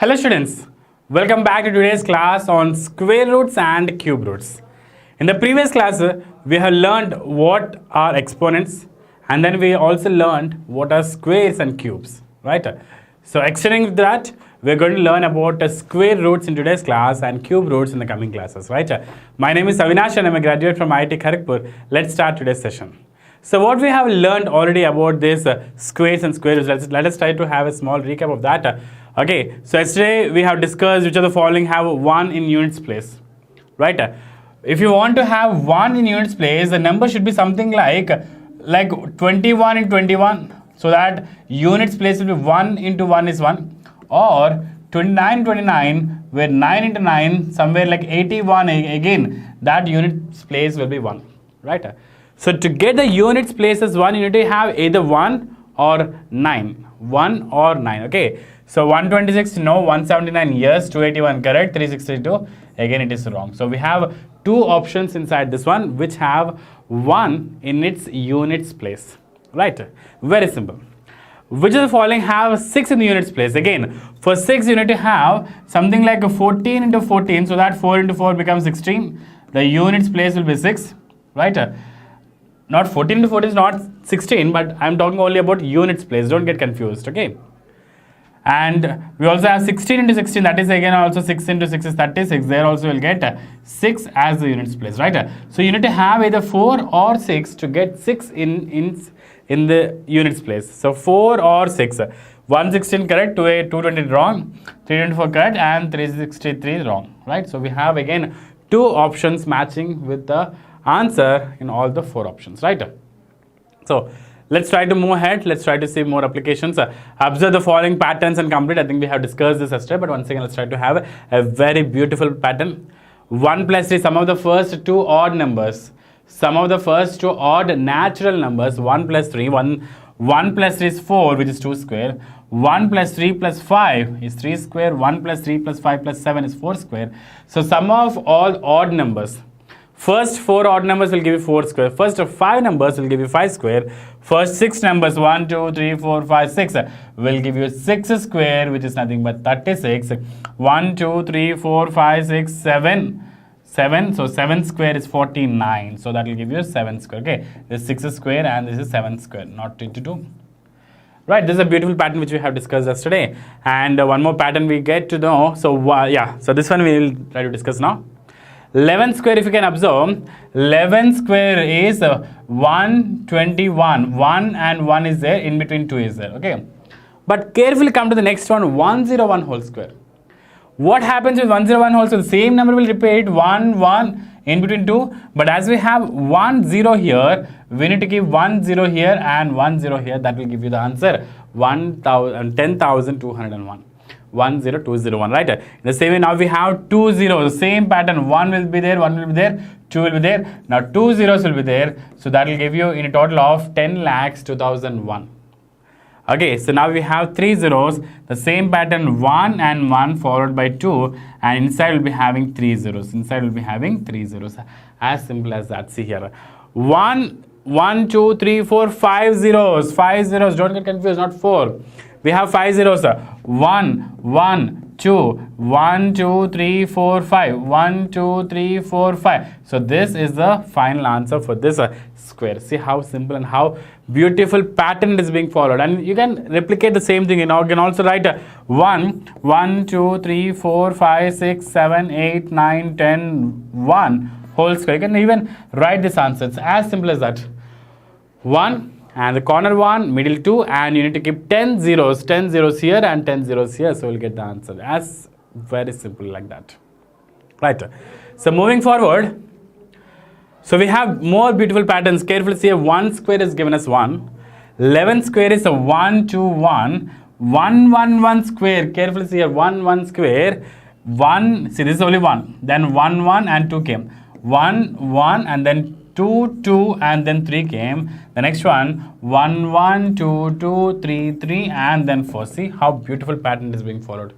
Hello students, welcome back to today's class on square roots and cube roots. In the previous class, we have learned what are exponents and then we also learned what are squares and cubes, right? So extending that, we're going to learn about square roots in today's class and cube roots in the coming classes, right? My name is Avinash and I'm a graduate from IIT Kharagpur. Let's start today's session. So what we have learned already about this squares and square roots, let us try to have a small recap of that. Okay, so yesterday we have discussed which of the following have 1 in units place, right? If you want to have 1 in units place, the number should be something like 21 in 21, so that units place will be 1 into 1 is 1, or 29 29, where 9 into 9 somewhere like 81, again that units place will be 1, right? So to get the units place as 1, you need to have either 1 or 9, 1 or 9, okay? So 126, no. 179, yes. 281, correct. 362, again it is wrong. So we have two options inside this one which have 1 in its units place, right? Very simple. Which of the following have 6 in the units place? Again, for 6 you need to have something like a 14 into 14, so that 4 into 4 becomes 16. The units place will be 6, right? Not 14 into 14 is not 16, but I'm talking only about units place. Don't get confused, okay? And we also have 16 into 16, that is again also 6 into 6 is 36. There also will get 6 as the units place, right? So you need to have either 4 or 6 to get 6 in the units place. So 4 or 6. 116 correct, 220 wrong, 324 correct, and 363 wrong, right? So we have again two options matching with the answer in all the 4 options, right? So let's try to move ahead. Let's try to see more applications. Observe the following patterns and complete. I think we have discussed this yesterday, but once again, let's try to have a very beautiful pattern. 1 plus 3, sum of the first two odd numbers. Sum of the first two odd natural numbers. 1 plus 3. 1 plus 3 is 4, which is 2 square. 1 plus 3 plus 5 is 3 square. 1 plus 3 plus 5 plus 7 is 4 square. So sum of all odd numbers. First 4 odd numbers will give you 4 square. First 5 numbers will give you 5 square. First 6 numbers 1, 2, 3, 4, 5, 6 will give you 6 square, which is nothing but 36. 1, 2, 3, 4, 5, 6, 7. 7. So 7 square is 49. So that will give you 7 square. Okay, this is 6 square and this is 7 square, not 22. Right, this is a beautiful pattern which we have discussed yesterday. And one more pattern we get to know. So yeah, so this one we will try to discuss now. 11 square, if you can observe, 11 square is 121. 1 and 1 is there, in between 2 is there, okay? But carefully come to the next one, 101 whole square. What happens with 101 whole square? The same number will repeat 1, 1 in between 2. But as we have 1, 0 here, we need to give 1, 0 here and 1, 0 here. That will give you the answer, 10,201. 10201, right? In the same way, now we have 2 zeros, same pattern. 1 will be there, 1 will be there, 2 will be there. Now 2 zeros will be there, so that will give you in a total of 10,02,001. Okay, so now we have 3 zeros, the same pattern, 1 and 1 followed by 2, and inside will be having 3 zeros. Inside will be having 3 zeros. As simple as that. See here, 1, 1, 2, 3, 4, 5 zeros. 5 zeros. Don't get confused. Not 4. We have 5 zeros. 1, 1, 2, 1, 2, 3, 4, 5. 1, 2, 3, 4, 5. So this is the final answer for this square. See how simple and how beautiful pattern is being followed. And you can replicate the same thing. You can also write 1, 1, 2, 3, 4, 5, 6, 7, 8, 9, 10, 1 whole square. You can even write this answer. It's as simple as that. 1. And the corner 1, middle 2, and you need to keep 10 zeros here and 10 zeros here, so we'll get the answer. As very simple like that, right? So moving forward, so we have more beautiful patterns. Carefully see, 1 square is given as 1, 11 square is a 1, 2, 1, 1, 1, 1 square. Carefully see, 1, 1 square, 1, see this is only 1, then 1, 1 and 2 came, 1, 1 and then 2, 2 and then 3 came. The next one, 1, 1, 2, 2, 3, 3 and then 4. See how beautiful pattern is being followed.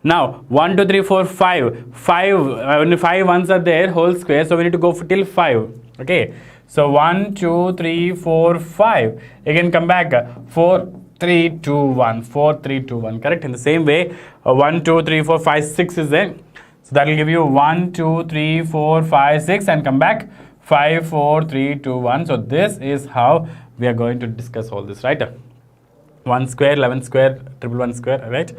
Now 1, 2, 3, 4, 5. 5 ones are there, whole square. So we need to go till 5. Okay. So 1, 2, 3, 4, 5. Again come back. 4, 3, 2, 1. 4, 3, 2, 1. Correct? In the same way, 1, 2, 3, 4, 5, 6 is there. So that will give you 1, 2, 3, 4, 5, 6 and come back 5, 4, 3, 2, 1. So this is how we are going to discuss all this, right? 1 square, 11 square, 111 square, right?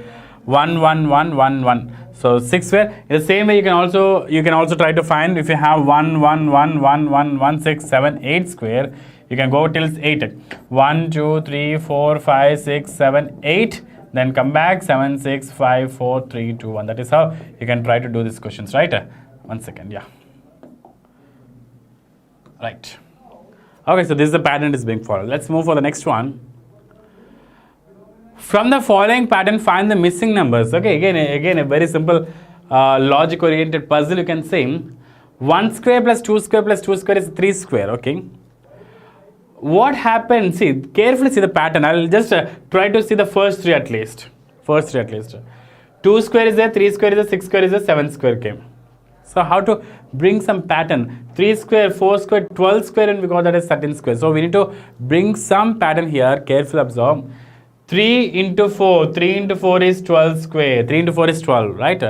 1, 1, 1, 1, 1. So 6 square. In the same way, you can also try to find if you have 1, 1, 1, 1, 1, 1, 6, 7, 8 square. You can go till 8. 1, 2, 3, 4, 5, 6, 7, 8. Then come back 7, 6, 5, 4, 3, 2, 1. That is how you can try to do these questions, right? 1 second, yeah. Right. Okay, so this is the pattern is being followed. Let's move for the next one. From the following pattern, find the missing numbers. Okay, again a very simple logic-oriented puzzle. You can say 1 square plus 2 square plus 2 square is 3 square. Okay. What happens? See, carefully see the pattern. I will just try to see the first three at least. 2 square is there, 3 square is there, 6 square is there, 7 square came. So how to bring some pattern? 3 square, 4 square, 12 square, and we got that as 13 square. So we need to bring some pattern here. Carefully observe. 3 into 4. 3 into 4 is 12 square. 3 into 4 is 12, right?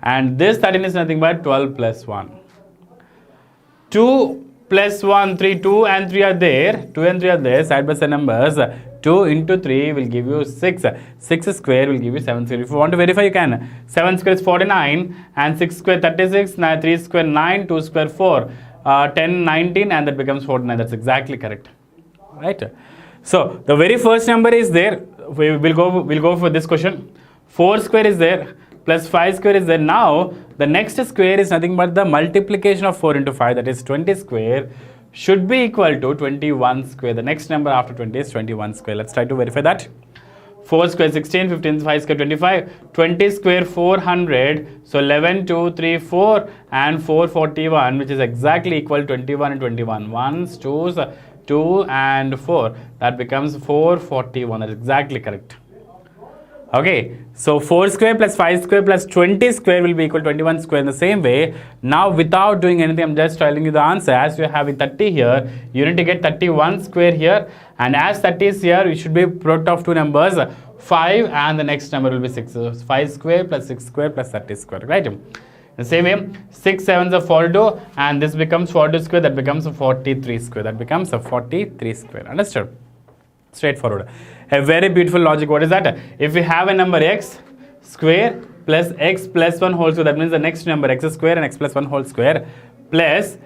And this 13 is nothing but 12 plus 1. 2 plus 1, 3, 2 and 3 are there. 2 and 3 are there. Side by side numbers. 2 into 3 will give you 6. 6 square will give you 7 square. If you want to verify, you can. 7 square is 49 and 6 square 36. 3 square 9. 2 square 4. 10, 19 and that becomes 49. That's exactly correct. Right? So the very first number is there. We'll go for this question. 4 square is there. Plus 5 square is there. Now the next square is nothing but the multiplication of 4 into 5, that is 20 square, should be equal to 21 square. The next number after 20 is 21 square. Let's try to verify that. 4 square 16, 15, 5 square 25, 20 square 400. So 11, 2, 3, 4 and 441, which is exactly equal to 21 and 21. 1s, 2s, 2 and 4. That becomes 441. That is exactly correct. Okay, so 4 square plus 5 square plus 20 square will be equal to 21 square. In the same way, now without doing anything, I'm just telling you the answer. As you have 30 here, you need to get 31 square here, and as 30 is here, we should be product of two numbers, 5 and the next number will be 6. So 5 square plus 6 square plus 30 square, right? In the same way, 6 7s are 42 and this becomes 42 square, that becomes a 43 square. That becomes a 43 square. Understood? Straightforward. A very beautiful logic. What is that? If we have a number x square plus x plus 1 whole square, that means the next number x square and x plus 1 whole square plus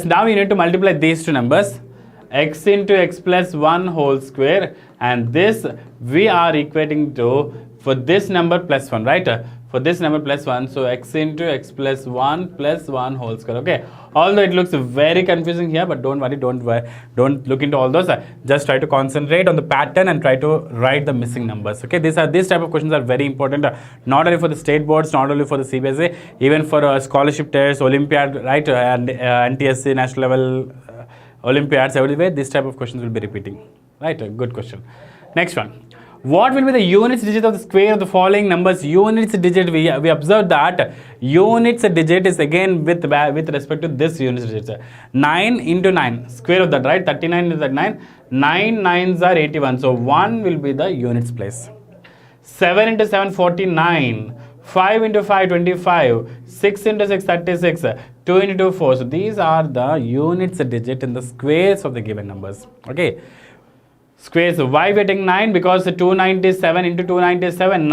now you need to multiply these two numbers, x into x plus 1 whole square, and this we are equating to for this number plus 1, right? For this number plus 1, so x into x plus 1 whole square. Okay, although it looks very confusing here, but don't worry, don't look into all those. Just try to concentrate on the pattern and try to write the missing numbers. Okay, these type of questions are very important, not only for the state boards, not only for the CBSE, even for scholarship tests, Olympiad, right, and NTSC national level Olympiads, everywhere this type of questions will be repeating, right? A good question. Next one. What will be the units digit of the square of the following numbers? Units digit, we observed that units digit is again with respect to this units digit. 9 into 9, square of that, right? 39 into that 9. 9 9s are 81. So 1 will be the units place. 7 into 7, 49. 5 into 5, 25. 6 into 6, 36. 2 into 2, 4. So these are the units digit in the squares of the given numbers. Okay. Squares. Why we are taking 9? Because 297 into 297,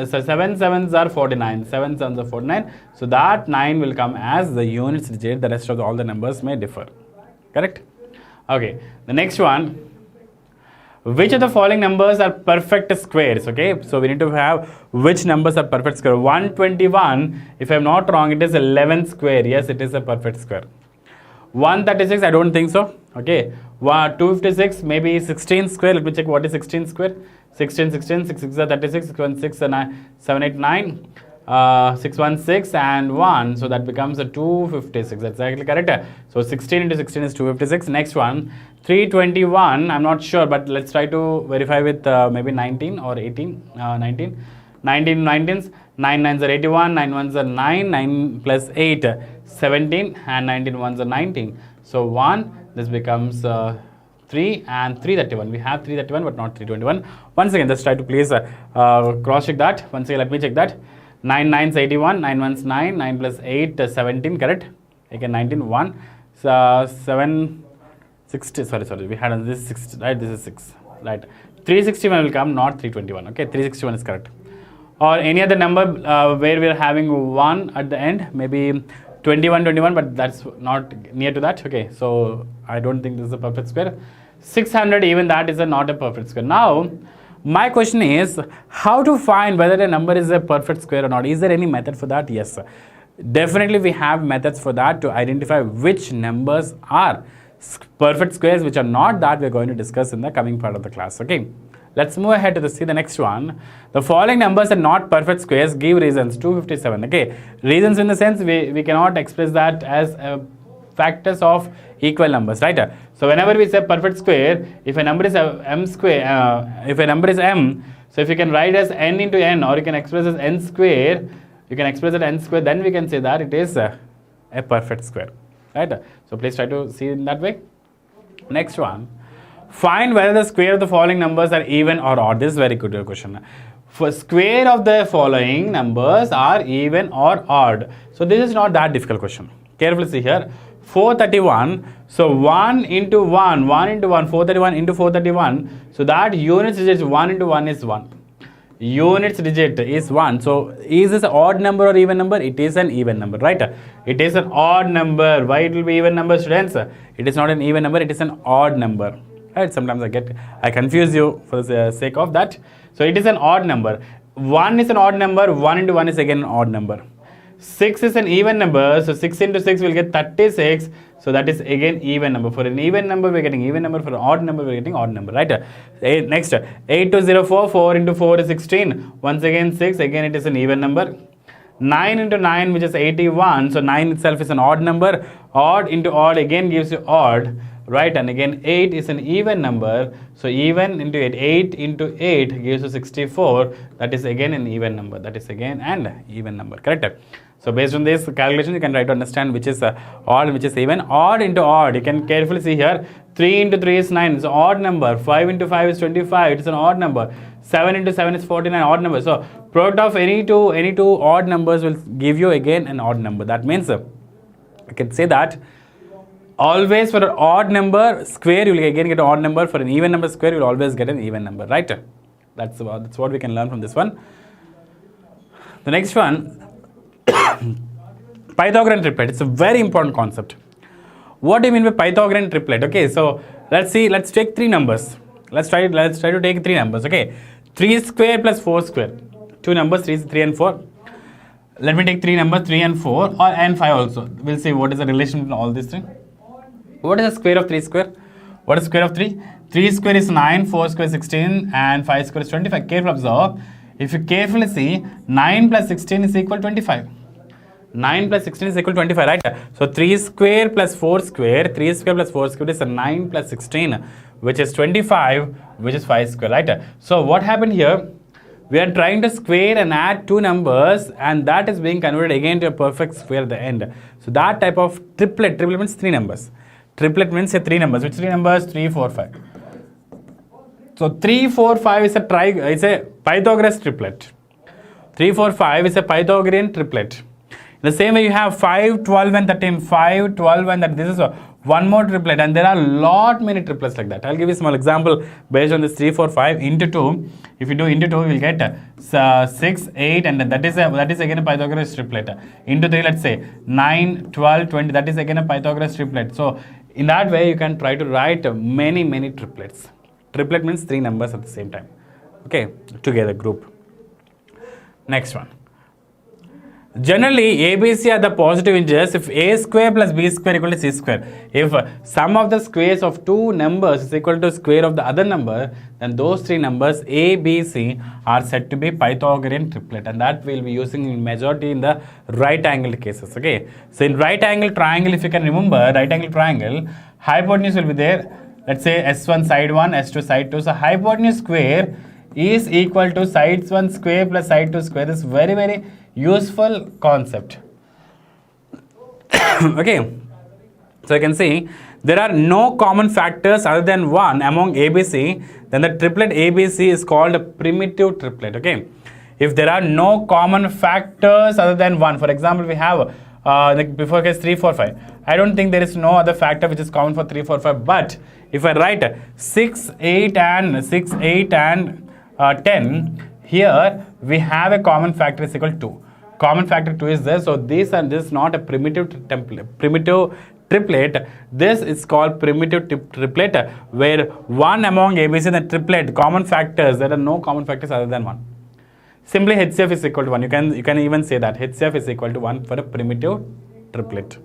7 7s are 49. 7 7s are 49. So that 9 will come as the units digit. The rest of all the numbers may differ. Correct? Okay. The next one. Which of the following numbers are perfect squares? Okay. So we need to have which numbers are perfect square. 121. If I am not wrong, it is 11 square. Yes, it is a perfect square. 136, I don't think so. Okay. 256, maybe 16 square. Let me check what is 16 square. 16, 6 6 are 36, 6 1 6 7 8 9, 6 1 6 and 1. So that becomes a 256. That's exactly correct. So 16 into 16 is 256. Next one, 321. I'm not sure, but let's try to verify with maybe 19 or 18, 19. 19 19s, 9 9s are 81, 9 1s are 9, 9 plus 8, 17 and 19 1s are 19. So 1, this becomes 3 and 331. We have 331 but not 321. Once again, just try to please cross check that. Once again, let me check that. 9 9s 81, 9 1s 9, 9 plus 8 17, correct? Again 19, 1, 7, 60, sorry, we had this 6, right? This is 6, right? 361 will come, not 321, okay? 361 is correct. Or any other number where we are having 1 at the end, maybe 21, but that's not near to that, okay? So I don't think this is a perfect square. 600, even that is not a perfect square. Now, my question is, how to find whether a number is a perfect square or not? Is there any method for that? Yes, definitely we have methods for that to identify which numbers are perfect squares, which are not, that we're going to discuss in the coming part of the class, okay? Let's move ahead to see the next one. The following numbers are not perfect squares. Give reasons. 257, okay? Reasons in the sense we cannot express that as factors of equal numbers, right? So whenever we say perfect square, if a number is m square, if a number is m, so if you can write as n into n, or you can express as n square, you can express it n square, then we can say that it is a perfect square, right? So please try to see in that way. Next one. Find whether the square of the following numbers are even or odd. This is very good question. For square of the following numbers are even or odd. So this is not that difficult question. Carefully see here. 431. So 1 into 1, 1 into 1, 431 into 431. So that units digit 1 into 1 is 1. Units digit is 1. So is this an odd number or even number? It is an even number, right? It is an odd number. Why it will be even number, students? It is not an even number, it is an odd number. Right? Sometimes I confuse you for the sake of that. So it is an odd number. 1 is an odd number, 1 into 1 is again an odd number. 6 is an even number, so 6 into 6 will get 36, so that is again even number. For an even number we are getting even number, for an odd number we are getting odd number, right? Next, 8204, 4 into 4 is 16, once again 6, again it is an even number. 9 into 9, which is 81, so 9 itself is an odd number. Odd into odd again gives you odd, right? And again 8 is an even number, so even into 8, 8 into 8 gives you 64, that is again an even number, that is again an even number, correct? So based on this calculation you can try to understand which is odd and which is even. Odd into odd, you can carefully see here, 3 into 3 is 9, it's an odd number. 5 into 5 is 25, it's an odd number. 7 into 7 is 49, odd number. So product of any two odd numbers will give you again an odd number. That means I can say that always for an odd number square you will again get an odd number. For an even number square you will always get an even number, right? That's what we can learn from this one. The next one, Pythagorean triplet. It's a very important concept. What do you mean by Pythagorean triplet? Okay, so let's take three numbers. Let's try to take three numbers. Okay, 3 square plus 4 square. Two numbers, 3 and 4. Let me take three numbers, 3 and 4, or and 5 also. We'll see what is the relation between all these three. What is the square of 3 square? What is the square of 3? 3 square is 9, 4 square is 16, and 5 square is 25. Carefully observe. If you carefully see, 9 plus 16 is equal to 25. 9 plus 16 is equal to 25, right? So 3 square plus 4 square, 3 square plus 4 square is 9 plus 16, which is 25, which is 5 square, right? So what happened here? We are trying to square and add two numbers, and that is being converted again to a perfect square at the end. So that type of triplet means three numbers. Triplet means three numbers. Which three numbers? 3, 4, 5. So 3, 4, 5 is a Pythagoras triplet. 3, 4, 5 is a Pythagorean triplet. In the same way you have 5, 12 and 13. 5, 12 and 13. This is one more triplet, and there are many triplets like that. I'll give you a small example based on this 3, 4, 5 into 2. If you do into 2, you will get 6, 8, and that is again a Pythagoras triplet. Into 3, let's say 9, 12, 20. That is again a Pythagoras triplet. So in that way, you can try to write many triplets. Triplet means three numbers at the same time. Okay, together group. Next one. Generally, ABC are the positive integers if a square plus b square equal to c square. If sum of the squares of two numbers is equal to square of the other number, then those three numbers a, b, c are said to be Pythagorean triplet, and that we'll be using in majority in the right angle cases. Okay, so in right angle triangle, if you can remember right angle triangle, hypotenuse will be there. Let's say s1 side 1, s2 side 2. So hypotenuse square is equal to sides 1 square plus side 2 square. This is very useful concept. Okay, so you can see there are no common factors other than 1 among ABC, then the triplet ABC is called a primitive triplet. Okay, if there are no common factors other than 1, for example, we have like before case 3, 4, 5. I don't think there is no other factor which is common for 3, 4, 5. But if I write 6, 8 and 10, here we have a common factor is equal to 2. Common factor 2 is there. So this is not a primitive triplet. This is called primitive triplet, where 1 among ABC, the triplet common factors, there are no common factors other than 1. Simply HCF is equal to 1. You can even say that HCF is equal to 1 for a primitive triplet.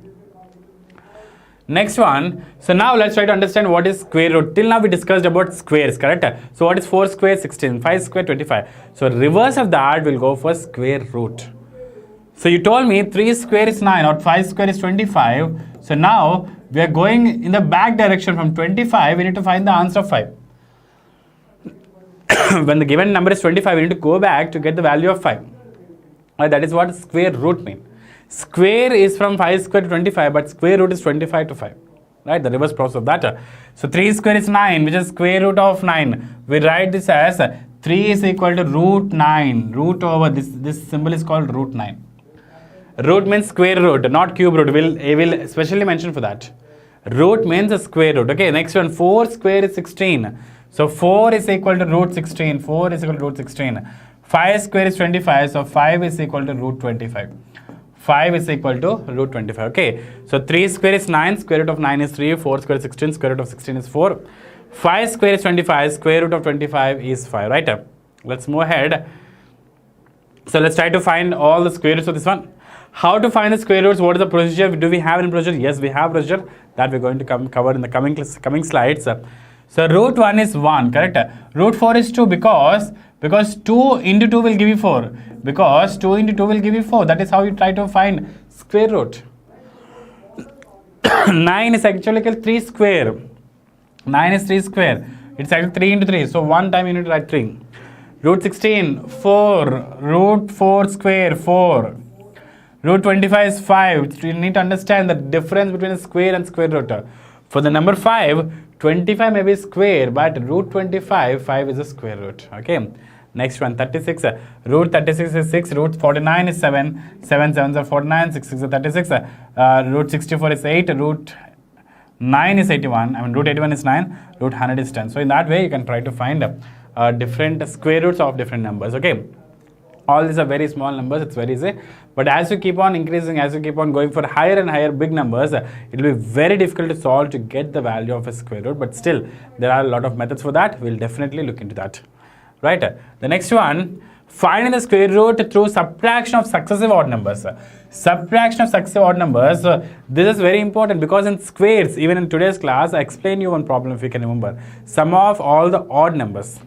Next one. So now let's try to understand what is square root. Till now we discussed about squares, correct? So what is 4 square? 16. 5 square? 25. So reverse of that, we'll go for square root. So you told me 3 square is 9 or 5 square is 25. So now we are going in the back direction from 25. We need to find the answer of 5. When the given number is 25, we need to go back to get the value of 5. Right, that is what square root means. Square is from 5 square to 25, but square root is 25 to 5. Right, the reverse process of that. So 3 square is 9, which is square root of 9. We write this as 3 is equal to root 9. Root over this symbol is called root 9. Root means square root, not cube root. I will specially mention for that. Root means a square root. Okay, next one. 4 square is 16. So 4 is equal to root 16. 4 is equal to root 16. 5 square is 25. So 5 is equal to root 25. 5 is equal to root 25. Okay. So 3 square is 9. Square root of 9 is 3. 4 square is 16. Square root of 16 is 4. 5 square is 25. Square root of 25 is 5. Right. Let's move ahead. So let's try to find all the square roots of this one. How to find the square roots? What is the procedure? Do we have any procedure? Yes, we have procedure that we're going to cover in the coming slides. So root 1 is 1, correct? Root 4 is 2 because 2 into 2 will give you 4. Because 2 into 2 will give you 4. That is how you try to find square root. 9 is actually 3 square. 9 is 3 square. It's actually 3 into 3. So 1 time you need to write 3. Root 16, 4. Root 4 square, 4. Root 25 is 5. You need to understand the difference between a square and square root. For the number 5, 25 may be square, but root 25, 5 is a square root. Okay. Next one, 36. Root 36 is 6. Root 49 is 7. 7 7s are 49. 6 6 are 36. Root 64 is 8. Root 9 is 81. Root 81 is 9. Root 100 is 10. So in that way, you can try to find different square roots of different numbers. Okay. All these are very small numbers, it's very easy. But as you keep on increasing, as you keep on going for higher and higher big numbers, it will be very difficult to solve to get the value of a square root. But still, there are a lot of methods for that. We'll definitely look into that. Right? The next one, finding the square root through subtraction of successive odd numbers. Subtraction of successive odd numbers, this is very important because in squares, even in today's class, I explained you one problem if you can remember. Sum of all the odd numbers.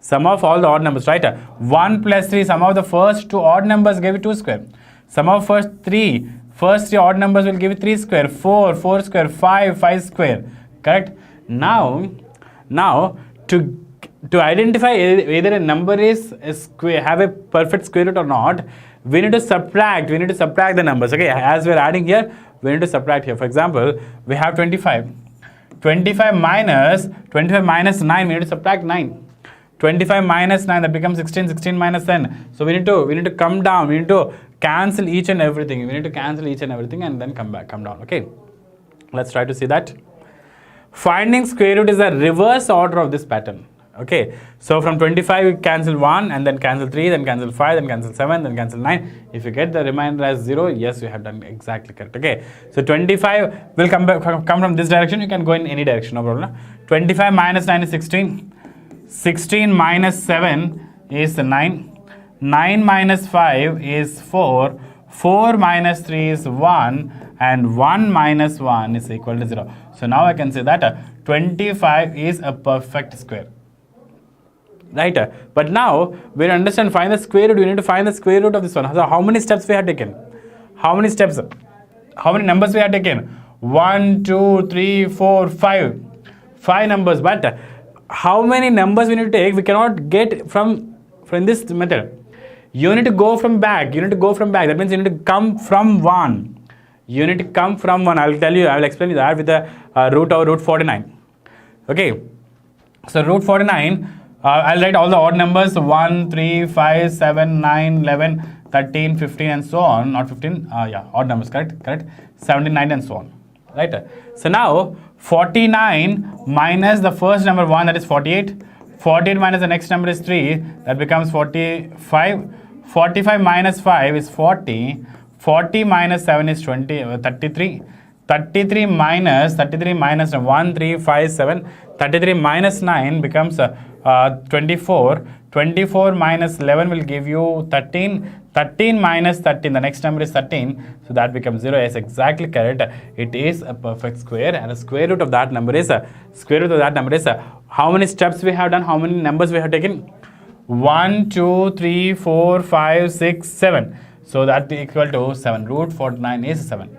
Sum of all the odd numbers, right? 1 plus 3, sum of the first 2 odd numbers gave you 2 square. Sum of first 3 odd numbers will give you 3 square. 4 square, 5 square. Correct? Now to identify whether a number is a square, have a perfect square root or not, we need to subtract the numbers. Okay, as we're adding here, we need to subtract here. For example, we have 25. 25 minus 9, we need to subtract 9. 25 minus 9, that becomes 16. 16 minus 10. So we need to come down. We need to cancel each and everything. We need to cancel each and everything and then come down. Okay. Let's try to see that. Finding square root is the reverse order of this pattern. Okay. So from 25, we cancel 1 and then cancel 3, then cancel 5, then cancel 7, then cancel 9. If you get the remainder as 0, yes, you have done exactly correct. Okay. So 25 will come from this direction. You can go in any direction, no problem. 25 minus 9 is 16. 16 minus 7 is 9. 9 minus 5 is 4. 4 minus 3 is 1. And 1 minus 1 is equal to 0. So now I can say that 25 is a perfect square. Right? But now, we understand, find the square root. We need to find the square root of this one. So how many steps we have taken? How many steps? How many numbers we have taken? 1, 2, 3, 4, 5. 5 numbers. But how many numbers we need to take? We cannot get from this method. You need to go from back. That means you need to come from 1. you need to come from one. I will explain you that with the root of root 49. Okay, so root 49, I'll write all the odd numbers 1, 3, 5, 7, 9, 11, 13, 15 and so on. Not 15, yeah, odd numbers, correct, 79 and so on, right? So now 49 minus the first number 1, that is 48. 48 minus the next number is 3, that becomes 45. 45 minus 5 is 40. 40 minus 7 is 33. 33 minus 1, 3, 5, 7. 33 minus 9 becomes 24. 24 minus 11 will give you 13. 13 minus 13, the next number is 13. So that becomes 0. Yes, exactly correct. It is a perfect square, and the square root of that number is how many steps we have done, how many numbers we have taken? 1, 2, 3, 4, 5, 6, 7. So that is equal to 7. Root 49 is 7.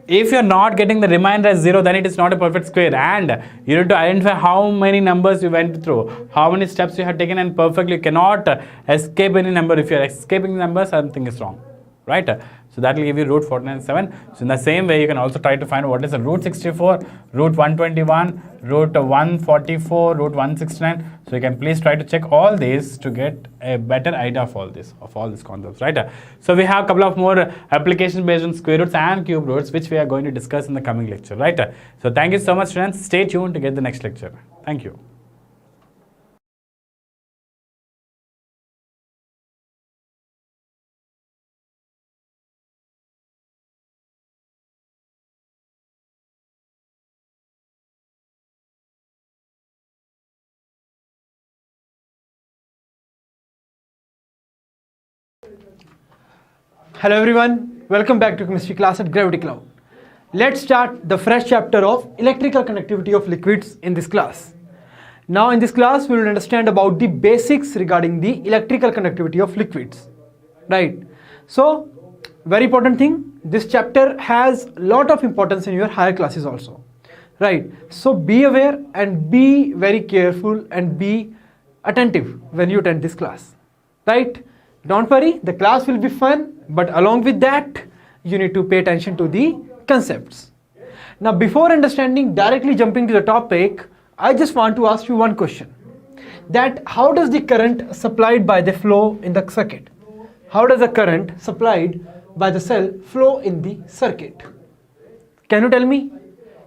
If you are not getting the remainder as 0, then it is not a perfect square, and you need to identify how many numbers you went through, how many steps you have taken, and perfectly you cannot escape any number. If you are escaping numbers, something is wrong, right? So that will give you root 49 7. So in the same way, you can also try to find what is the root 64, root 121, root 144, root 169. So you can please try to check all these to get a better idea of all these concepts, right? So we have a couple of more applications based on square roots and cube roots, which we are going to discuss in the coming lecture, right? So thank you so much, students. Stay tuned to get the next lecture. Thank you. Hello everyone, welcome back to chemistry class at Gravity Cloud. Let's start the fresh chapter of electrical conductivity of liquids in this class. Now in this class we will understand about the basics regarding the electrical conductivity of liquids, right? So very important thing, this chapter has a lot of importance in your higher classes also, right? So be aware and be very careful and be attentive when you attend this class, right? Don't worry, the class will be fun, but along with that, you need to pay attention to the concepts. Now, before directly jumping to the topic, I just want to ask you one question. That how does the current supplied by the flow in the circuit? How does the current supplied by the cell flow in the circuit? Can you tell me?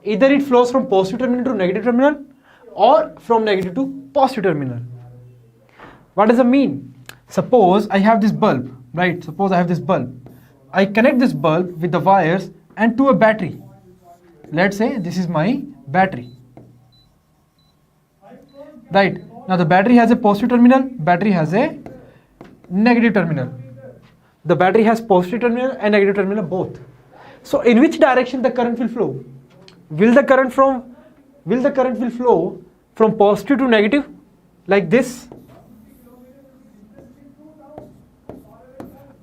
Either it flows from positive terminal to negative terminal or from negative to positive terminal. What does it mean? Suppose I have this bulb, right? Suppose I have this bulb. I connect this bulb with the wires and to a battery. Let's say this is my battery. Right. Now the battery has a positive terminal, battery has a negative terminal. The battery has positive terminal and negative terminal both. So in which direction the current will flow? Will the current will flow from positive to negative like this?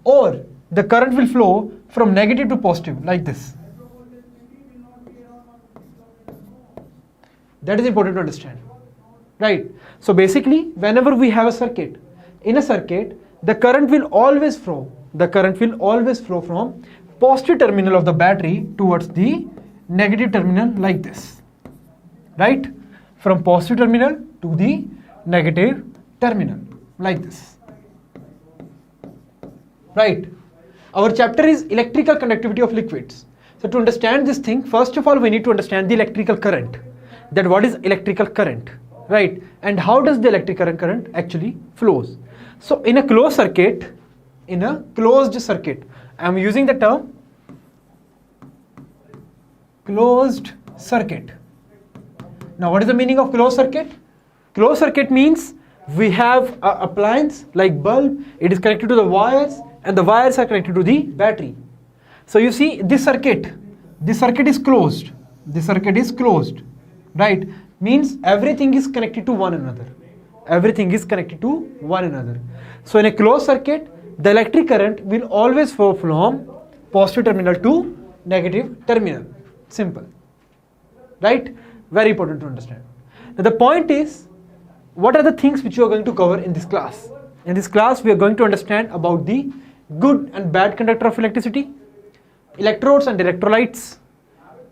Or the current will flow from negative to positive like this. That is important to understand, right? So basically, whenever we have a circuit, in a circuit, the current will always flow from positive terminal of the battery towards the negative terminal like this, right? From positive terminal to the negative terminal like this. Right. Our chapter is electrical conductivity of liquids. So to understand this thing, first of all, we need to understand the electrical current. That what is electrical current, right? And how does the electrical current actually flows? So in a closed circuit, I am using the term closed circuit. Now what is the meaning of closed circuit? Closed circuit means we have an appliance like bulb, it is connected to the wires, and the wires are connected to the battery. So you see this circuit is closed. This circuit is closed, right? Means everything is connected to one another. So in a closed circuit, the electric current will always flow from positive terminal to negative terminal. Simple, right? Very important to understand. Now the point is, what are the things which you are going to cover in this class? In this class, we are going to understand about the good and bad conductor of electricity. electrodes and electrolytes,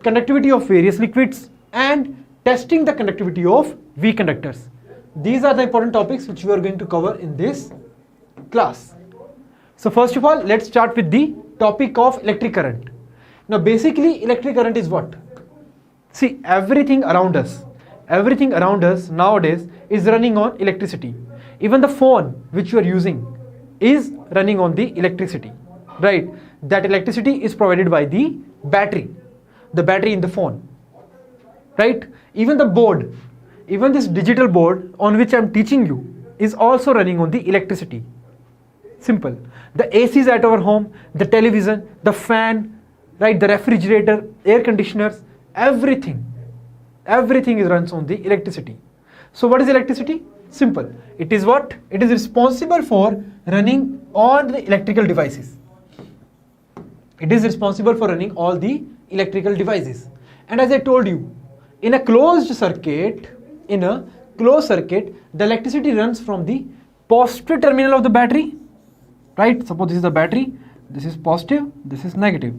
conductivity of various liquids, and testing the conductivity of weak conductors. These are the important topics which we are going to cover in this class. So first of all, let's start with the topic of electric current. Now basically electric current is what? See, everything around us nowadays is running on electricity. Even the phone which you are using is running on the electricity, right? That electricity is provided by the battery in the phone, right? Even the board, even this digital board on which I am teaching you is also running on the electricity. Simple. The ACs at our home, the television, the fan, right? The refrigerator, air conditioners, everything is runs on the electricity. So what is electricity? Simple. It is what? It is responsible for running all the electrical devices. It is responsible for running all the electrical devices. And as I told you, in a closed circuit, the electricity runs from the positive terminal of the battery, right? Suppose this is the battery, this is positive, this is negative.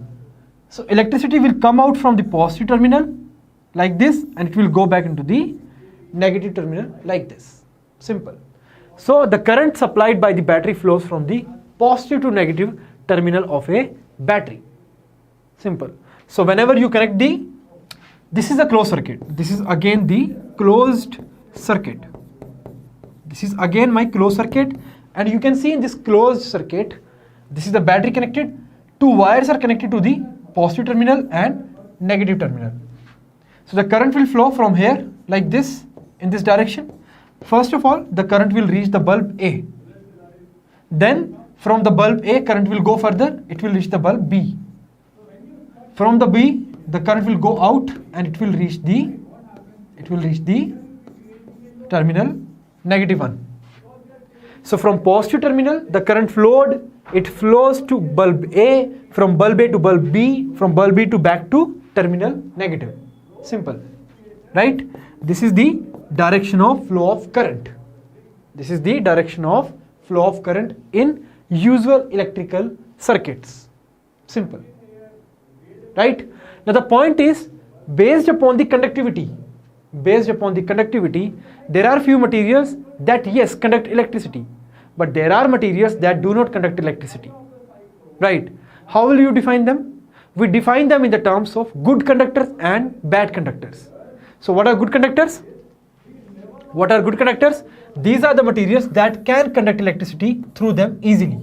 So electricity will come out from the positive terminal like this, and it will go back into the negative terminal like this. Simple. So the current supplied by the battery flows from the positive to negative terminal of a battery. Simple. So whenever you connect this is a closed circuit. This is again the closed circuit. This is again my closed circuit, and you can see in this closed circuit, this is the battery connected. Two wires are connected to the positive terminal and negative terminal. So the current will flow from here like this in this direction. First of all, the current will reach the bulb A. Then from the bulb A, current will go further, it will reach the bulb B. From the B, the current will go out and it will reach the terminal negative 1. So from positive terminal, the current flowed, it flows to bulb A, from bulb A to bulb B, from bulb B to back to terminal negative. Simple, right? This is the direction of flow of current. This is the direction of flow of current in usual electrical circuits. Simple, right? Now the point is, based upon the conductivity, there are few materials that yes conduct electricity, but there are materials that do not conduct electricity, right? How will you define them? We define them in the terms of good conductors and bad conductors. So what are good conductors? These are the materials that can conduct electricity through them easily.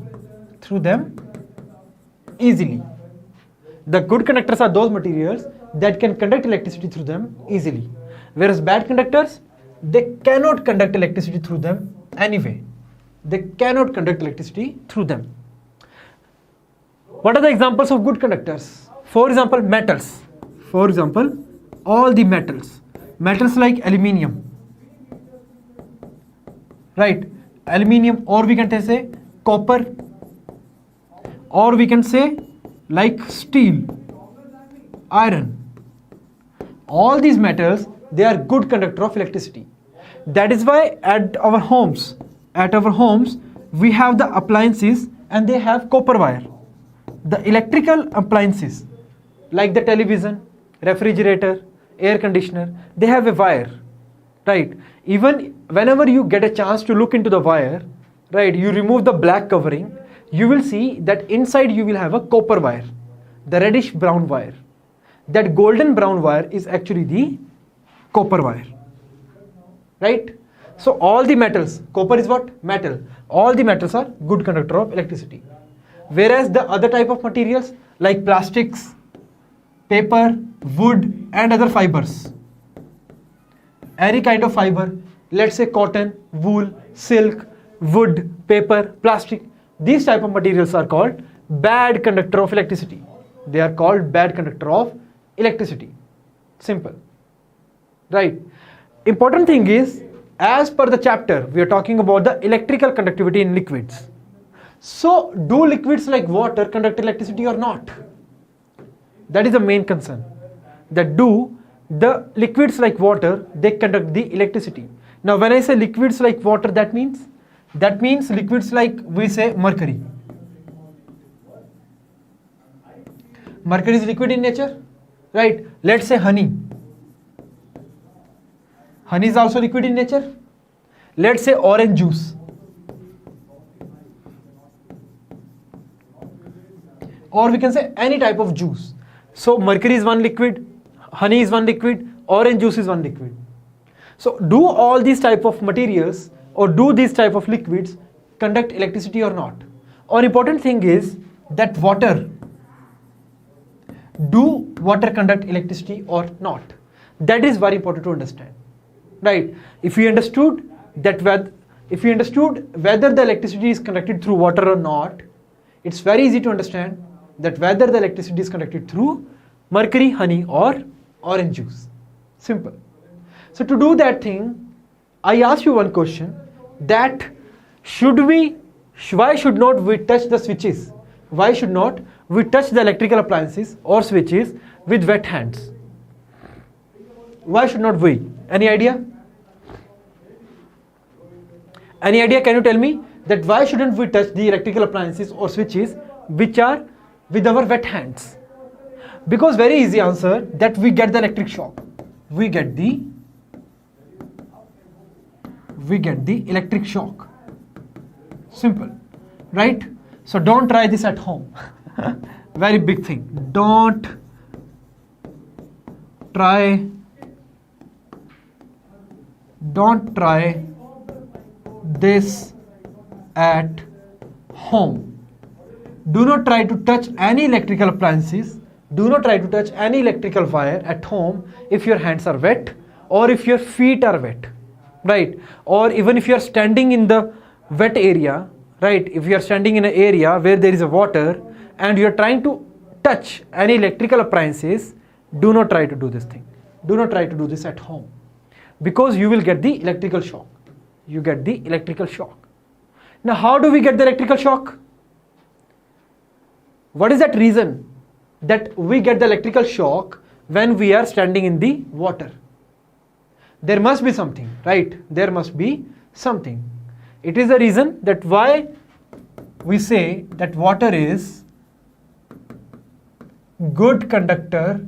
The good conductors are those materials that can conduct electricity through them easily. Whereas bad conductors, they cannot conduct electricity through them anyway. What are the examples of good conductors? For example, metals. All the metals. Metals like aluminium. Right? Aluminium, or we can say copper, or we can say like steel, iron. All these metals, they are good conductor of electricity. That is why at our homes, we have the appliances and they have copper wire. The electrical appliances like the television, refrigerator, air conditioner, they have a wire, right? Even whenever you get a chance to look into the wire, right, you remove the black covering, you will see that inside you will have a copper wire, the reddish brown wire. That golden brown wire is actually the copper wire, right? So all the metals, copper is what? Metal. All the metals are good conductor of electricity. Whereas the other type of materials like plastics, paper, wood and other fibers, any kind of fiber, let's say cotton, wool, silk, wood, paper, plastic, these type of materials are called bad conductor of electricity. They are called bad conductor of electricity. Simple, right? Important thing is, as per the chapter, we are talking about the electrical conductivity in liquids. So do liquids like water conduct electricity or not? That is the main concern. That do the liquids like water, they conduct the electricity. Now when I say liquids like water, that means liquids like, we say, mercury. Mercury is liquid in nature, right? Let's say honey. Honey is also liquid in nature. Let's say orange juice. Or we can say any type of juice. So mercury is one liquid, honey is one liquid, orange juice is one liquid. So do all these type of materials or do these type of liquids conduct electricity or not? Or important thing is that do water conduct electricity or not? That is very important to understand, right? If you understood whether the electricity is conducted through water or not, it's very easy to understand that whether the electricity is conducted through mercury, honey or orange juice. Simple. So to do that thing, I ask you one question, that why should not we touch the switches? Why should not we touch the electrical appliances or switches with wet hands? Why should not we? Any idea? Any idea? Can you tell me that why shouldn't we touch the electrical appliances or switches which are with our wet hands? Because very easy answer, that we get the electric shock. We get the electric shock. Simple, right? So don't try this at home. Very big thing. Don't try this at home. Do not try to touch any electrical appliances. Do not try to touch any electrical wire at home if your hands are wet or if your feet are wet, right? Or even if you are standing in the wet area, right? If you are standing in an area where there is a water and you are trying to touch any electrical appliances, do not try to do this thing. Do not try to do this at home, because you will get the electrical shock. You get the electrical shock. Now how do we get the electrical shock? What is that reason that we get the electrical shock when we are standing in the water? There must be something, right? There must be something. It is the reason that why we say that water is good conductor.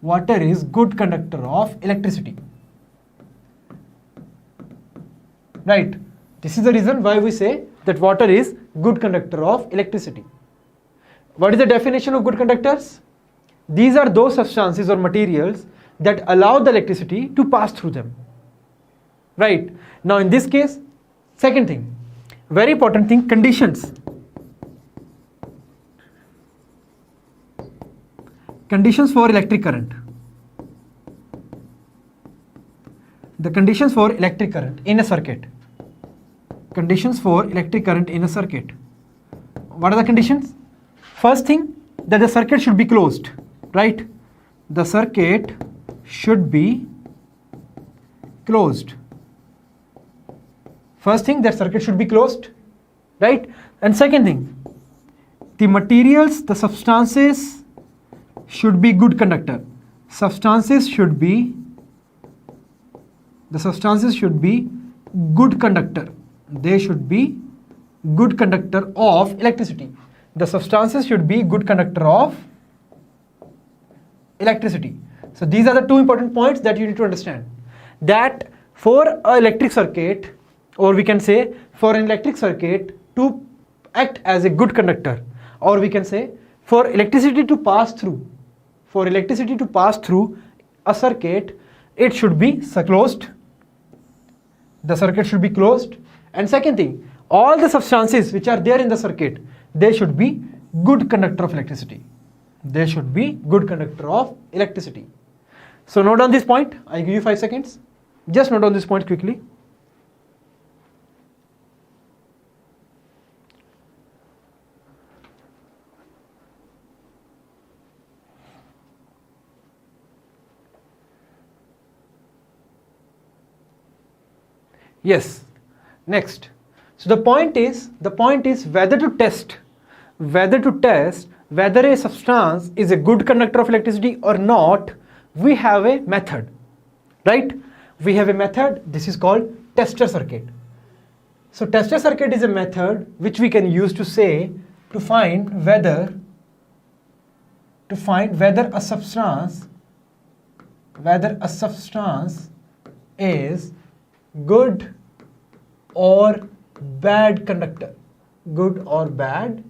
Water is good conductor of electricity, right? This is the reason why we say that water is good conductor of electricity. What is the definition of good conductors? These are those substances or materials that allow the electricity to pass through them, right? Now in this case, second thing, very important thing, conditions. Conditions for electric current. The conditions for electric current in a circuit. Conditions for electric current in a circuit. What are the conditions? First thing, that the circuit should be closed, right? The circuit should be closed. First thing, that circuit should be closed, right? And second thing, the materials, the substances should be good conductor. The substances should be good conductor. They should be good conductor of electricity. The substances should be good conductor of electricity. So these are the two important points that you need to understand. That for an electric circuit, or we can say for an electric circuit to act as a good conductor, or we can say for electricity to pass through a circuit, it should be closed. The circuit should be closed. And second thing, all the substances which are there in the circuit, they should be good conductor of electricity. They should be good conductor of electricity. So note down this point. I give you 5 seconds. Just note down this point quickly. Yes. Next. So the point is whether to test whether a substance is a good conductor of electricity or not. We have a method, right? We have a method. This is called tester circuit. So tester circuit is a method which we can use to find whether to find whether a substance is good or bad conductor. Good or bad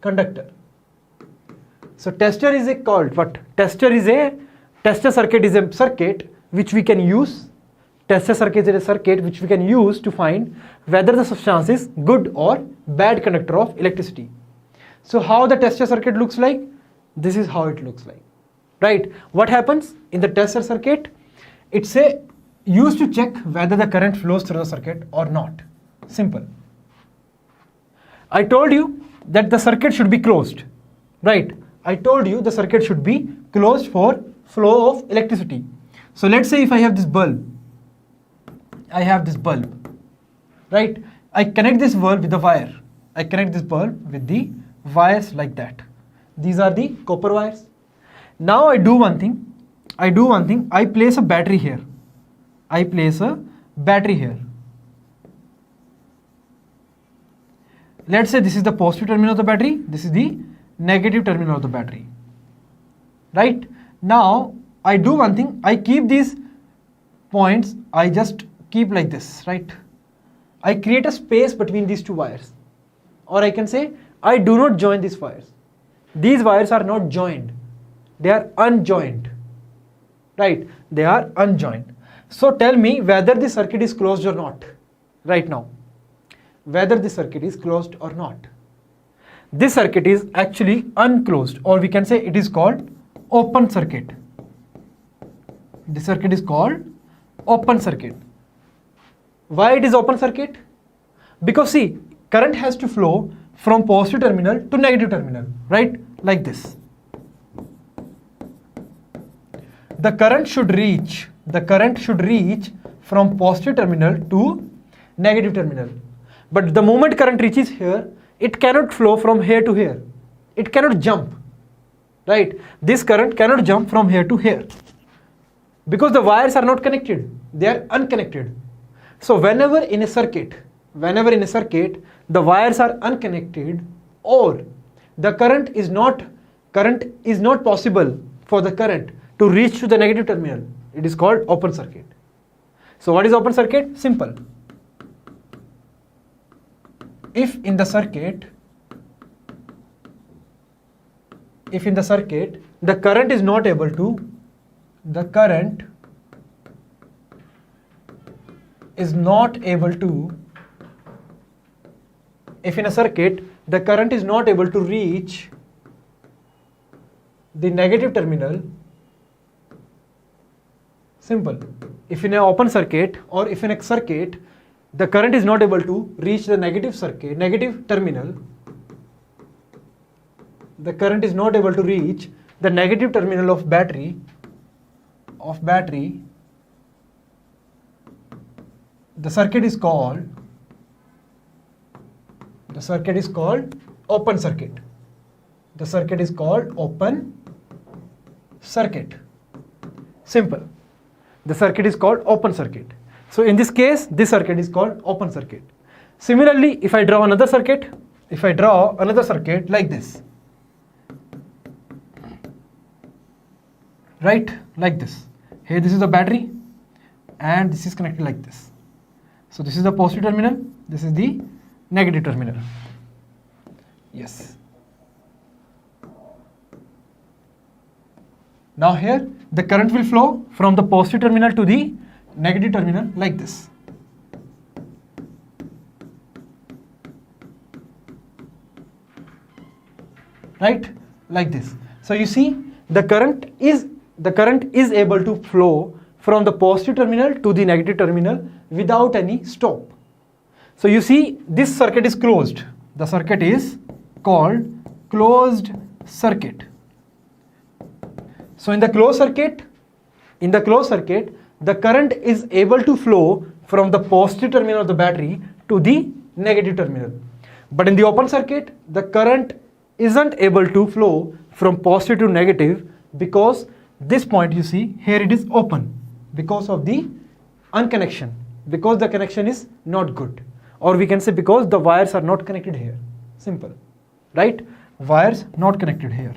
conductor. So tester is called what? Tester circuit is a circuit which we can use. Tester circuit is a circuit which we can use to find whether the substance is good or bad conductor of electricity. So how the tester circuit looks like? This is how it looks like, right? What happens in the tester circuit? It's used to check whether the current flows through the circuit or not. Simple. I told you that the circuit should be closed, right? I told you the circuit should be closed for flow of electricity. So let's say if I have this bulb, right? I connect this bulb with the wire. I connect this bulb with the wires like that. These are the copper wires. Now I do one thing. I place a battery here. Let's say this is the positive terminal of the battery. This is the negative terminal of the battery. Right? Now I do one thing. I keep these points. I just keep like this, right? I create a space between these two wires. Or I can say I do not join these wires. These wires are not joined. They are unjoined. Right? They are unjoined. So tell me whether the circuit is closed or not right now. Whether the circuit is closed or not. This circuit is actually unclosed, or we can say it is called open circuit. This circuit is called open circuit. Why it is open circuit? Because see, current has to flow from positive terminal to negative terminal, right? Like this. The current should reach from positive terminal to negative terminal. But the moment current reaches here, it cannot flow from here to here. It cannot jump, right? This current cannot jump from here to here because the wires are not connected. They are unconnected. So whenever in a circuit, the wires are unconnected or the current is not possible for the current to reach to the negative terminal, it is called open circuit. So what is open circuit? Simple. If in the circuit the current is not able to if in a circuit the current is not able to reach the negative terminal, simple. If in an open circuit or if in a circuit the current is not able to reach the negative terminal, the current is not able to reach the negative terminal of battery, the circuit is called open circuit. The circuit is called open circuit. Simple. The circuit is called open circuit. So in this case, this circuit is called open circuit. Similarly, if I draw another circuit like this, right, like this. Here this is the battery and this is connected like this. So this is the positive terminal, this is the negative terminal. Yes. Now here the current will flow from the positive terminal to the negative terminal like this. Right? Like this. So you see the current is able to flow from the positive terminal to the negative terminal without any stop. So you see this circuit is closed. The circuit is called closed circuit. So in the closed circuit, the current is able to flow from the positive terminal of the battery to the negative terminal. But in the open circuit, the current isn't able to flow from positive to negative because this point you see here it is open because of the unconnection, because the connection is not good, or we can say because the wires are not connected here. Simple, right? Wires not connected here.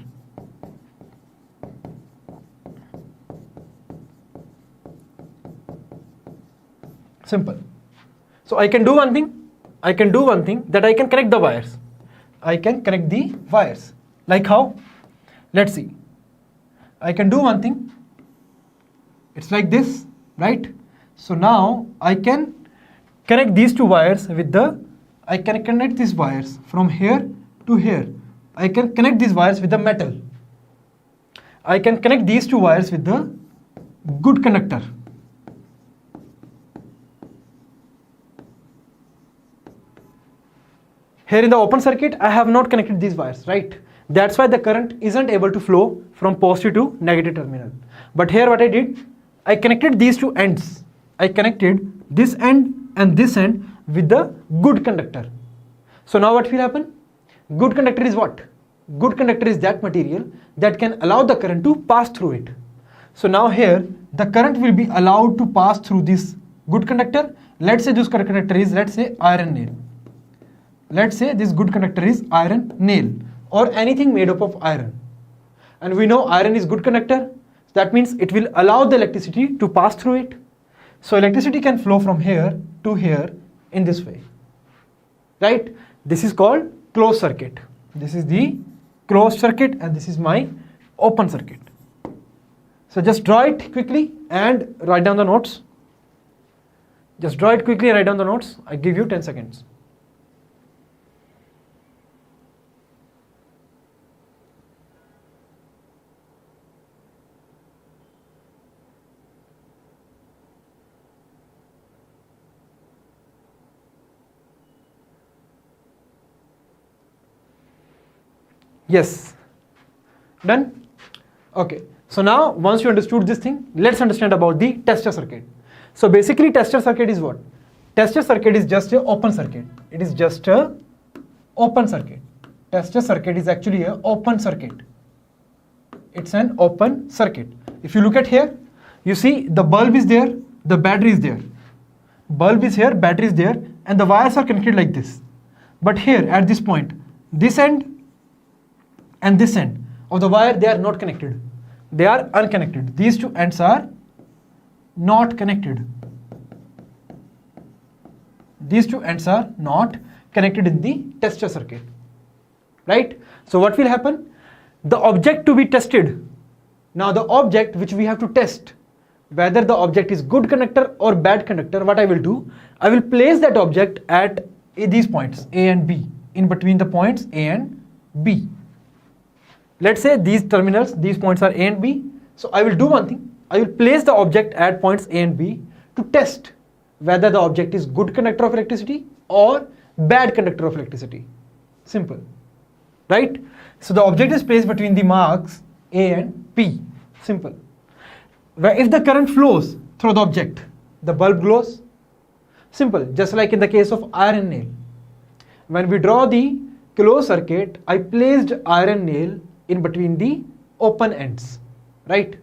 Simple. So I can do one thing. I can do one thing, that I can connect the wires. I can connect the wires. Like how? Let's see. I can do one thing. It's like this, right? So now I can connect these two wires with I can connect these wires from here to here. I can connect these wires with the metal. I can connect these two wires with the good conductor. Here in the open circuit, I have not connected these wires, right? That's why the current isn't able to flow from positive to negative terminal. But here what I did, I connected these two ends. I connected this end and this end with the good conductor. So now what will happen? Good conductor is what? Good conductor is that material that can allow the current to pass through it. So now here, the current will be allowed to pass through this good conductor. Let's say this conductor is, let's say, iron nail. Let's say this good conductor is iron nail or anything made up of iron. And we know iron is good conductor. That means it will allow the electricity to pass through it. So electricity can flow from here to here in this way. Right? This is called closed circuit. This is the closed circuit and this is my open circuit. So just draw it quickly and write down the notes. Just draw it quickly and write down the notes. I give you 10 seconds. Yes. Done? Okay. So now once you understood this thing, let's understand about the tester circuit. So basically tester circuit is what? Tester circuit is just an open circuit. It is just a open circuit. Tester circuit is actually an open circuit. It's an open circuit. If you look at here, you see the bulb is there, the battery is there. Bulb is here, battery is there, and the wires are connected like this. But here at this point, this end and this end of the wire, they are not connected. They are unconnected. These two ends are not connected. These two ends are not connected in the tester circuit. Right? So what will happen? The object to be tested. Now the object which we have to test, whether the object is good conductor or bad conductor, what I will do? I will place that object at these points A and B, in between the points A and B. Let's say these terminals, these points are A and B. So I will do one thing. I will place the object at points A and B to test whether the object is good conductor of electricity or bad conductor of electricity. Simple. Right? So the object is placed between the marks A and P. Simple. Where if the current flows through the object, the bulb glows. Simple. Just like in the case of iron nail. When we draw the closed circuit, I placed iron nail in between the open ends, right?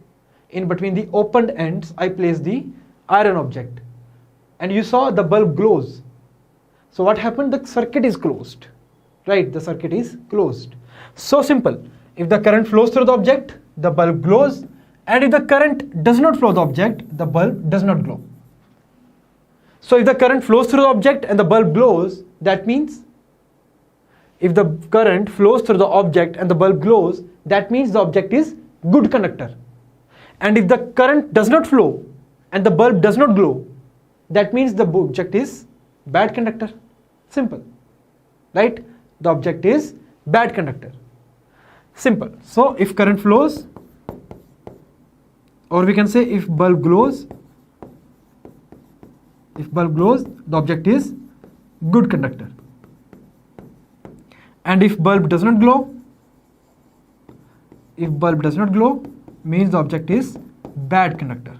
In between the opened ends, I placed the iron object. And you saw the bulb glows. So what happened? The circuit is closed, right? The circuit is closed. So simple. If the current flows through the object, the bulb glows. And if the current does not flow the object, the bulb does not glow. So if the current flows through the object and the bulb glows, that means if the current flows through the object and the bulb glows, that means the object is good conductor. And if the current does not flow and the bulb does not glow, that means the object is bad conductor. Simple. Right? The object is bad conductor. Simple. So if current flows, or we can say if bulb glows, the object is good conductor. And if bulb does not glow, means the object is bad conductor.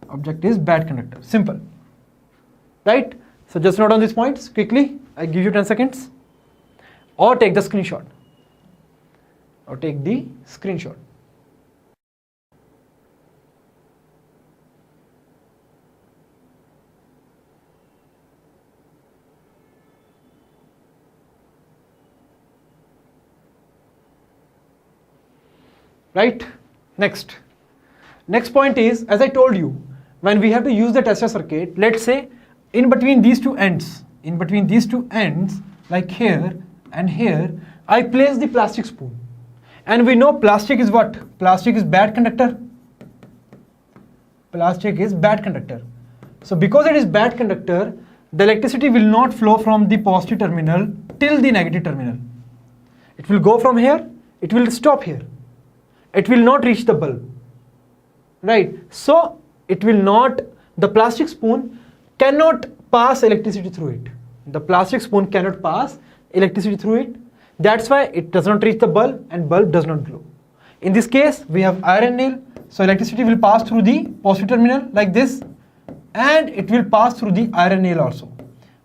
Object is bad conductor. Simple. Right? So just note on these points quickly. I give you 10 seconds. Or take the screenshot. Right? Next point is, as I told you, when we have to use the tester circuit, let's say in between these two ends, like here and here, I place the plastic spoon. And we know plastic is what? Plastic is bad conductor. Plastic is bad conductor. So because it is bad conductor, the electricity will not flow from the positive terminal till the negative terminal. It will go from here, it will stop here. It will not reach the bulb. Right? So it will not, the plastic spoon cannot pass electricity through it. The plastic spoon cannot pass electricity through it. That's why it does not reach the bulb and bulb does not glow. In this case, we have iron nail. So electricity will pass through the positive terminal like this, and it will pass through the iron nail also,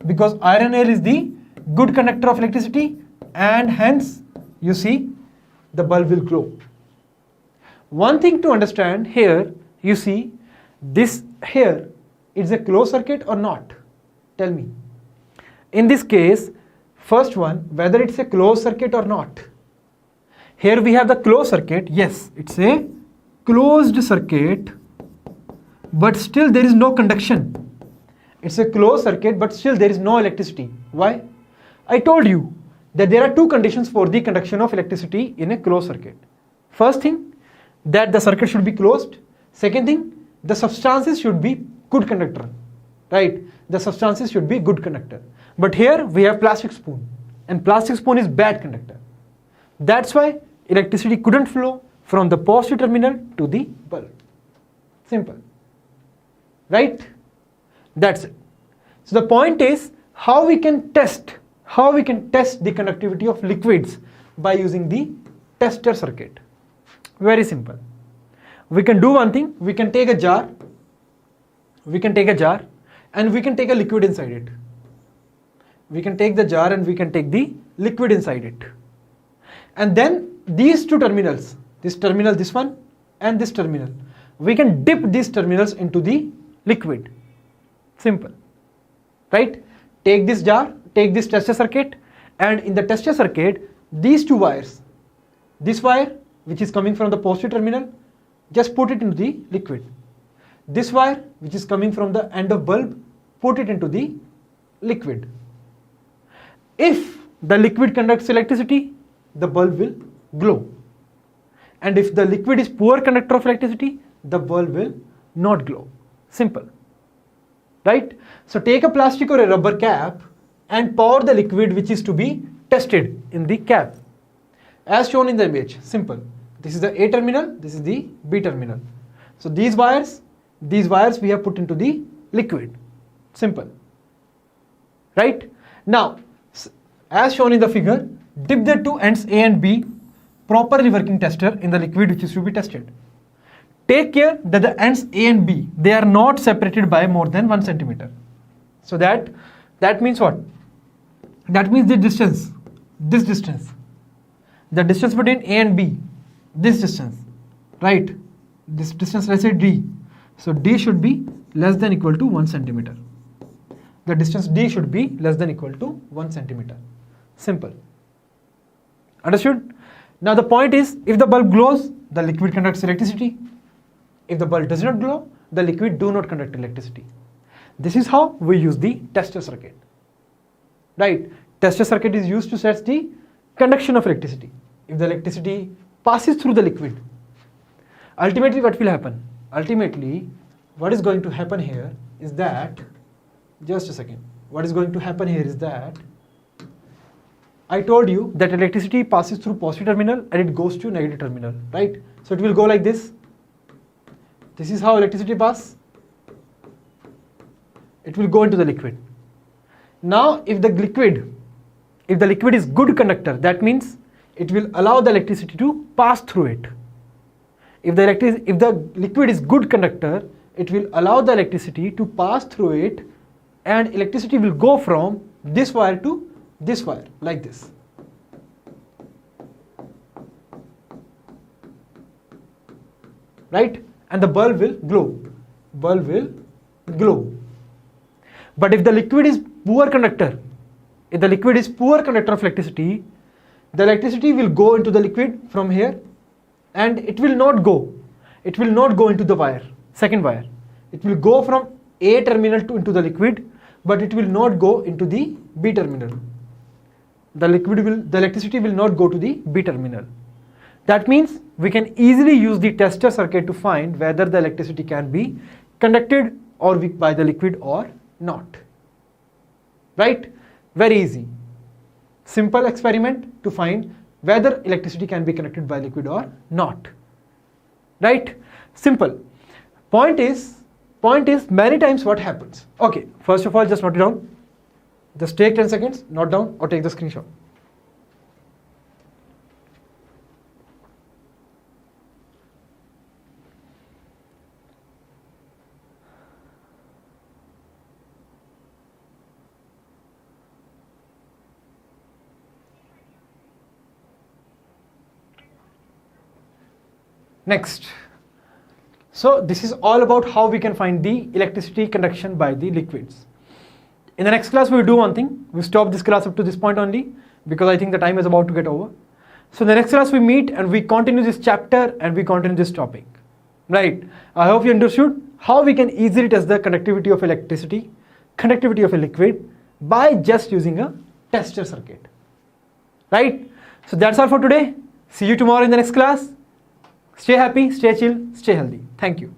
because iron nail is the good conductor of electricity, and hence you see the bulb will glow. One thing to understand here, you see this here is a closed circuit or not? Tell me. In this case, first one, whether it's a closed circuit or not. Here we have the closed circuit. Yes, it's a closed circuit, but still there is no conduction. It's a closed circuit, but still there is no electricity. Why? I told you that there are two conditions for the conduction of electricity in a closed circuit. First thing, that the circuit should be closed. Second thing, the substances should be good conductor. Right? The substances should be good conductor. But here we have plastic spoon, and plastic spoon is bad conductor. That's why electricity couldn't flow from the positive terminal to the bulb. Simple. Right? That's it. So the point is how we can test the conductivity of liquids by using the tester circuit. Very simple. We can do one thing. We can take a jar. And we can take a liquid inside it. We can take the jar and we can take the liquid inside it. And then these two terminals, this terminal, this one, and this terminal, we can dip these terminals into the liquid. Simple. Right? Take this jar, take this tester circuit, and in the tester circuit, these two wires, this wire which is coming from the positive terminal, just put it into the liquid. This wire which is coming from the end of bulb, put it into the liquid. If the liquid conducts electricity, the bulb will glow. And if the liquid is poor conductor of electricity, the bulb will not glow. Simple. Right? So take a plastic or a rubber cap and pour the liquid which is to be tested in the cap. As shown in the image. Simple. This is the A terminal, this is the B terminal. So these wires we have put into the liquid. Simple. Right? Now, as shown in the figure, dip the two ends A and B, properly working tester, in the liquid which is to be tested. Take care that the ends A and B, they are not separated by more than 1 centimeter. So that means what? That means the distance, this distance, the distance between A and B, this distance, right? This distance, let's say D. So D should be less than equal to 1 centimeter. The distance D should be less than equal to 1 centimeter. Simple. Understood? Now the point is, if the bulb glows, the liquid conducts electricity. If the bulb does not glow, the liquid do not conduct electricity. This is how we use the tester circuit. Right? Tester circuit is used to test the conduction of electricity. If the electricity passes through the liquid, ultimately what will happen? Ultimately, what is going to happen here is that, just a second, what is going to happen here is that, I told you that electricity passes through positive terminal and it goes to negative terminal, right? So it will go like this. This is how electricity passes. It will go into the liquid. Now, if the liquid is good conductor, that means it will allow the electricity to pass through it. If the liquid is good conductor, it will allow the electricity to pass through it, and electricity will go from this wire to this wire, like this. Right? And the bulb will glow. Bulb will glow. But if the liquid is poor conductor, of electricity, the electricity will go into the liquid from here, and it will not go into the wire, second wire. It will go from A terminal into the liquid, but it will not go into the B terminal. The electricity will not go to the B terminal. That means we can easily use the tester circuit to find whether the electricity can be conducted by the liquid or not. Right? Very easy. Simple experiment to find whether electricity can be conducted by liquid or not. Right? Simple. Point is many times what happens. Okay, first of all, just note it down. Just take 10 seconds, note down or take the screenshot. Next. So this is all about how we can find the electricity conduction by the liquids. In the next class, we will do one thing. We stop this class up to this point only because I think the time is about to get over. So in the next class, we meet and we continue this chapter and we continue this topic. Right? I hope you understood how we can easily test the conductivity of electricity, conductivity of a liquid by just using a tester circuit. Right? So that's all for today. See you tomorrow in the next class. Stay happy, stay chill, stay healthy. Thank you.